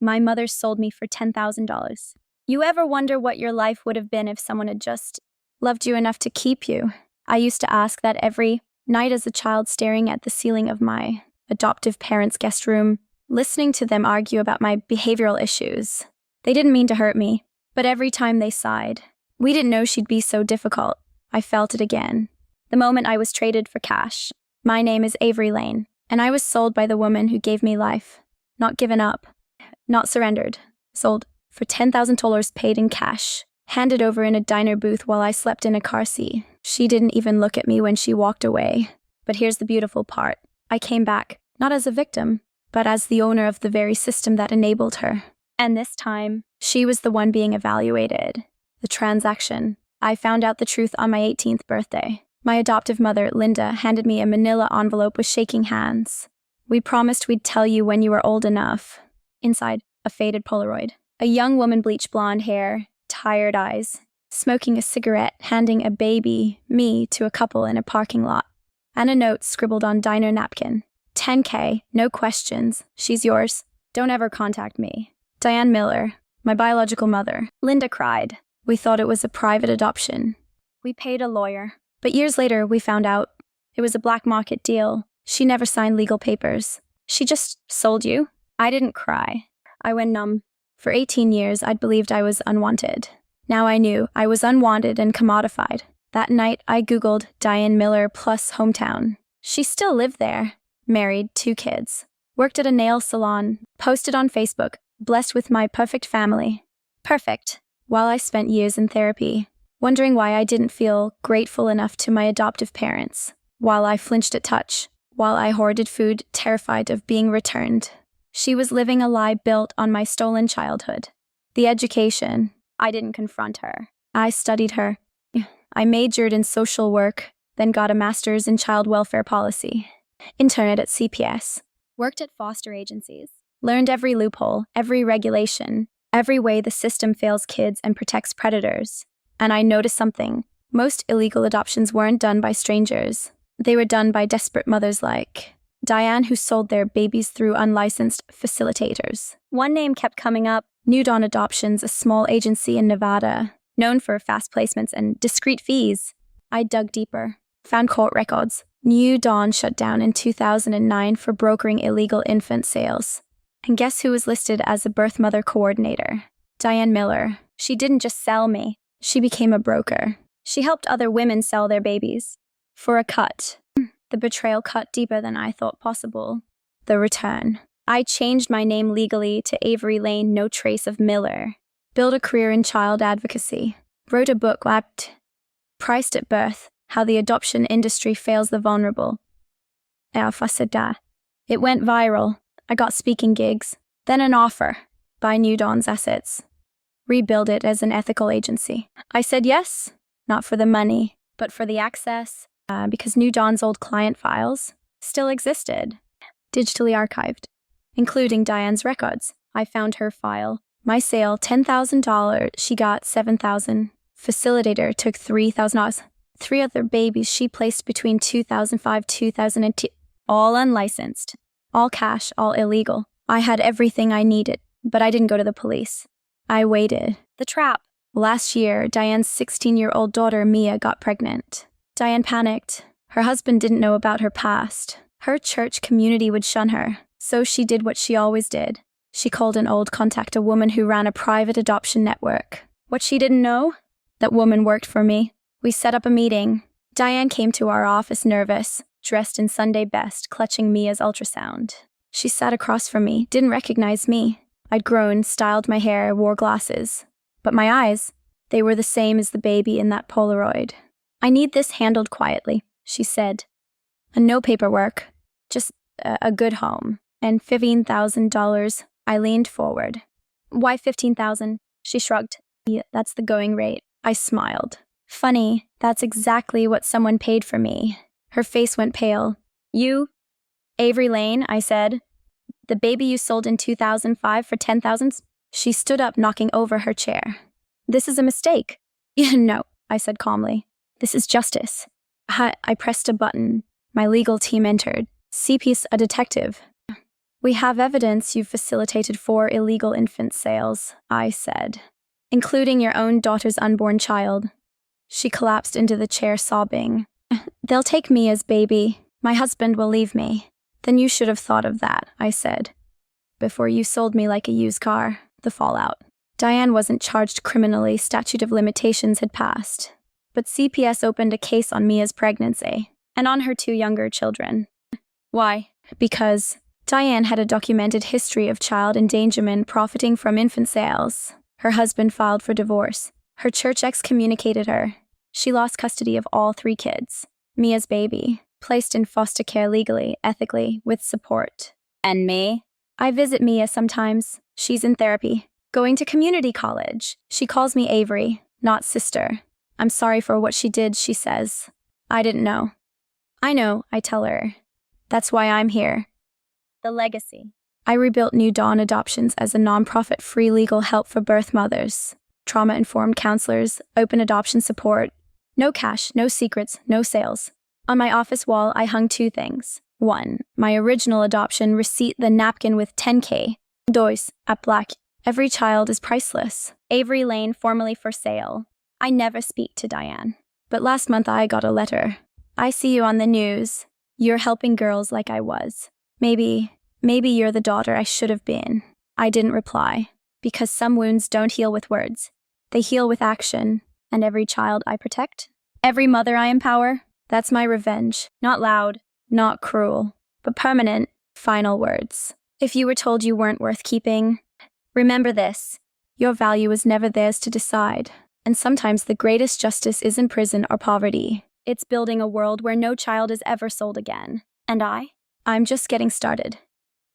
My mother sold me for $10,000. You ever wonder what your life would have been if someone had just loved you enough to keep you? I used to ask that every night as a child, staring at the ceiling of my adoptive parents' guest room, listening to them argue about my behavioral issues. They didn't mean to hurt me, but every time they sighed, "We didn't know she'd be so difficult," I felt it again. The moment I was traded for cash. My name is Avery Lane, and I was sold by the woman who gave me life. Not given up, not surrendered. Sold for $10,000 paid in cash, handed over in a diner booth while I slept in a car seat. She didn't even look at me when she walked away. But here's the beautiful part. I came back, not as a victim, but as the owner of the very system that enabled her. And this time, she was the one being evaluated. The transaction. I found out the truth on my 18th birthday. My adoptive mother, Linda, handed me a manila envelope with shaking hands. "We promised we'd tell you when you were old enough." Inside, a faded Polaroid. A young woman, bleached blonde hair, tired eyes, smoking a cigarette, handing a baby, me, to a couple in a parking lot. And a note scribbled on diner napkin. $10K, no questions, she's yours. Don't ever contact me. Diane Miller, my biological mother. Linda cried. We thought it was a private adoption. We paid a lawyer. But years later, we found out it was a black market deal. She never signed legal papers. She just sold you. I didn't cry. I went numb. For 18 years, I'd believed I was unwanted. Now I knew I was unwanted and commodified. That night, I Googled Diane Miller plus hometown. She still lived there. Married, 2 kids. Worked at a nail salon. Posted on Facebook. Blessed with my perfect family. Perfect. While I spent years in therapy, wondering why I didn't feel grateful enough to my adoptive parents. While I flinched at touch. While I hoarded food, terrified of being returned. She was living a lie built on my stolen childhood. The education. I didn't confront her. I studied her. I majored in social work, then got a master's in child welfare policy. Interned at CPS. Worked at foster agencies. Learned every loophole, every regulation, every way the system fails kids and protects predators. And I noticed something. Most illegal adoptions weren't done by strangers. They were done by desperate mothers like Diane, who sold their babies through unlicensed facilitators. One name kept coming up. New Dawn Adoptions, a small agency in Nevada, known for fast placements and discreet fees. I dug deeper. Found court records. New Dawn shut down in 2009 for brokering illegal infant sales. And guess who was listed as a birth mother coordinator? Diane Miller. She didn't just sell me. She became a broker. She helped other women sell their babies. For a cut. The betrayal cut deeper than I thought possible. The return. I changed my name legally to Avery Lane, no trace of Miller. Built a career in child advocacy. Wrote a book lapped, Priced at Birth, How the Adoption Industry Fails the Vulnerable. It went viral. I got speaking gigs. Then an offer. Buy New Dawn's assets. Rebuild it as an ethical agency. I said yes, not for the money, but for the access. Because New Dawn's old client files still existed, digitally archived, including Diane's records. I found her file. My sale, $10,000. She got $7,000. Facilitator took $3,000. 3 other babies she placed between 2005 2002. All unlicensed, all cash, all illegal. I had everything I needed, but I didn't go to the police. I waited. The trap. Last year, Diane's 16-year-old daughter, Mia, got pregnant. Diane panicked. Her husband didn't know about her past. Her church community would shun her. So she did what she always did. She called an old contact, a woman who ran a private adoption network. What she didn't know? That woman worked for me. We set up a meeting. Diane came to our office nervous, dressed in Sunday best, clutching Mia's ultrasound. She sat across from me, didn't recognize me. I'd grown, styled my hair, wore glasses. But my eyes, they were the same as the baby in that Polaroid. "I need this handled quietly," she said. "And no paperwork, just a good home. And $15,000. I leaned forward. "Why 15,000? She shrugged. "Yeah, that's the going rate." I smiled. "Funny, that's exactly what someone paid for me." Her face went pale. "You? Avery Lane," I said. "The baby you sold in 2005 for $10,000? She stood up, knocking over her chair. "This is a mistake." "No," I said calmly. "This is justice." I pressed a button. My legal team entered. CP's a detective. We have evidence you facilitated 4 illegal infant sales, I said, including your own daughter's unborn child. She collapsed into the chair sobbing. They'll take me as baby. My husband will leave me. Then you should have thought of that, I said, before you sold me like a used car. The fallout. Diane wasn't charged criminally, statute of limitations had passed. But CPS opened a case on Mia's pregnancy, and on her 2 younger children. Why? Because Diane had a documented history of child endangerment profiting from infant sales. Her husband filed for divorce. Her church excommunicated her. She lost custody of all 3 kids. Mia's baby, placed in foster care legally, ethically, with support. And me? I visit Mia sometimes. She's in therapy. Going to community college. She calls me Avery, not sister. I'm sorry for what she did, she says. I didn't know. I know, I tell her. That's why I'm here. The legacy. I rebuilt New Dawn Adoptions as a nonprofit free legal help for birth mothers, trauma-informed counselors, open adoption support. No cash, no secrets, no sales. On my office wall, I hung 2 things. 1, my original adoption receipt, the napkin with 10K. Dois, at black. Every child is priceless. Avery Lane, formerly for sale. I never speak to Diane. But last month I got a letter. I see you on the news. You're helping girls like I was. Maybe you're the daughter I should have been. I didn't reply, because some wounds don't heal with words. They heal with action, and every child I protect, every mother I empower, that's my revenge. Not loud, not cruel, but permanent, final words. If you were told you weren't worth keeping, remember this. Your value is never theirs to decide, and sometimes the greatest justice isn't prison or poverty. It's building a world where no child is ever sold again. And I'm just getting started.